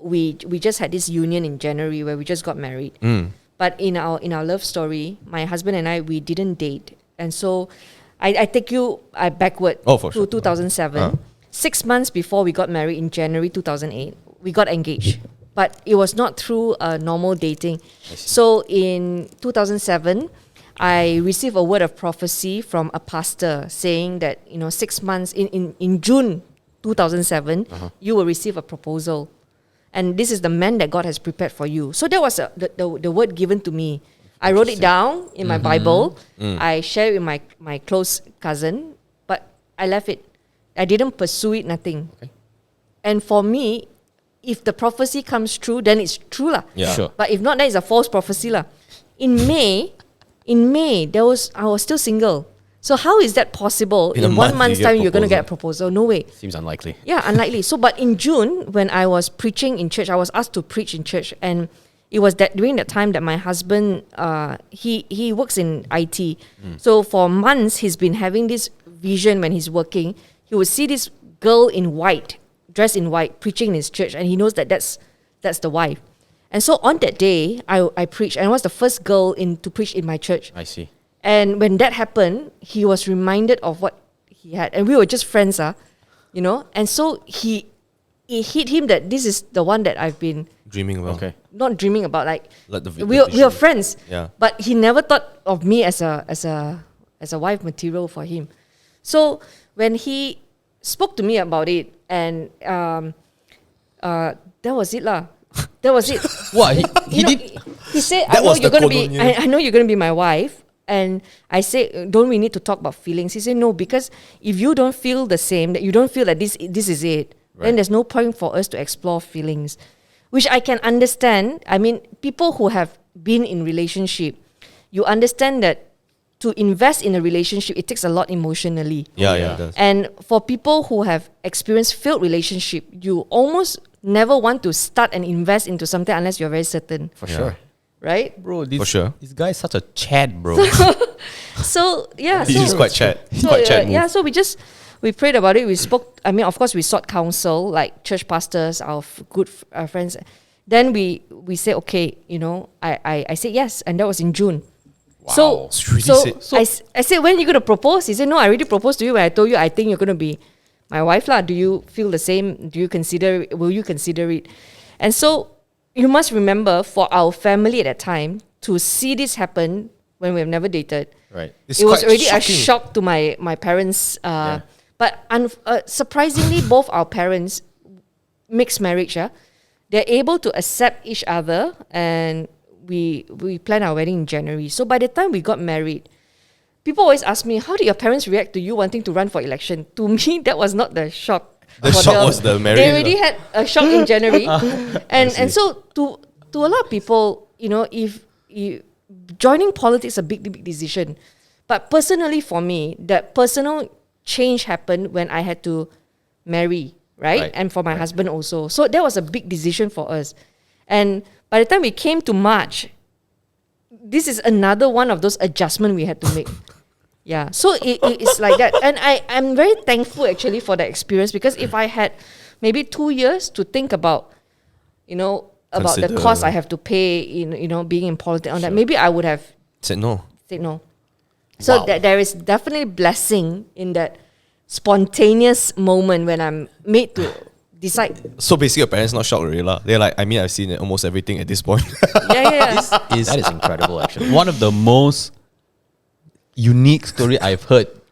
we just had this union in January where we just got married. But in our love story, my husband and I, we didn't date. And so I take you backward to 2007. 6 months before we got married in January 2008, we got engaged. But it was not through normal dating. So in 2007, I received a word of prophecy from a pastor saying that, 6 months, in June 2007, you will receive a proposal. And this is the man that God has prepared for you. So that was the word given to me. I wrote it down in my Bible. I shared it with my close cousin, but I left it. I didn't pursue it, nothing. Okay. And for me, if the prophecy comes true, then it's true lah. Yeah. Sure. But if not, then it's a false prophecy lah. In May, I was still single. So how is that possible? In 1 month's time, you're going to get a proposal? No way. Seems unlikely. Yeah, unlikely. So, but in June, when I was preaching in church, I was asked to preach in church, and it was during that time that my husband, he works in IT. So for months, he's been having this vision when he's working. He would see this girl in white, dressed in white, preaching in his church, and he knows that that's the wife. And so on that day, I preached, and I was the first girl to preach in my church. I see. And when that happened, he was reminded of what he had, and we were just friends, and so it hit him that this is the one that I've been dreaming about. Okay. Not dreaming about, the we are friends. Yeah. But he never thought of me as a wife material for him. So when he spoke to me about it, and that was it lah. That was it. What he did? He said, "I know you're gonna be my wife." And I said, "Don't we need to talk about feelings?" He said, "No, because if you don't feel the same, that you don't feel that this is it, then there's no point for us to explore feelings," which I can understand. I mean, people who have been in relationship, you understand that to invest in a relationship, it takes a lot emotionally. Yeah, it does. And for people who have experienced failed relationship, you almost never want to start and invest into something unless you're very certain. For sure. Right? Bro, For sure. This guy's such a Chad, bro. So, yeah. He's quite Chad. He's So, quite Chad. yeah, so we prayed about it. We spoke, of course, we sought counsel, like church pastors, our good friends. Then we said, okay, I said yes, and that was in June. Wow. I said, when are you going to propose? He said, no, I already proposed to you when I told you I think you're going to be my wife lah. Do you feel the same? Will you consider it? And so you must remember, for our family at that time, to see this happen when we've never dated, Right. it was already a shock to my parents. But surprisingly, both our parents, mixed marriage, they're able to accept each other, and we planned our wedding in January. So by the time we got married, people always ask me, how did your parents react to you wanting to run for election? To me, that was not the shock. The shock was the marriage. They already had a shock in January. and so to a lot of people, if joining politics is a big decision. But personally for me, that personal change happened when I had to marry, right? And for my husband also. So that was a big decision for us. And by the time we came to March, this is another one of those adjustments we had to make. Yeah, so it's like that. And I'm very thankful actually for that experience, because if I had maybe 2 years to think about, about the cost I have to pay in, being in politics on that, maybe I would have said no. So that there is definitely blessing in that spontaneous moment when I'm made to decide. So basically, your parents not shocked already lah. They're like, I've seen almost everything at this point. Yeah. That is incredible, actually. One of the most unique story I've heard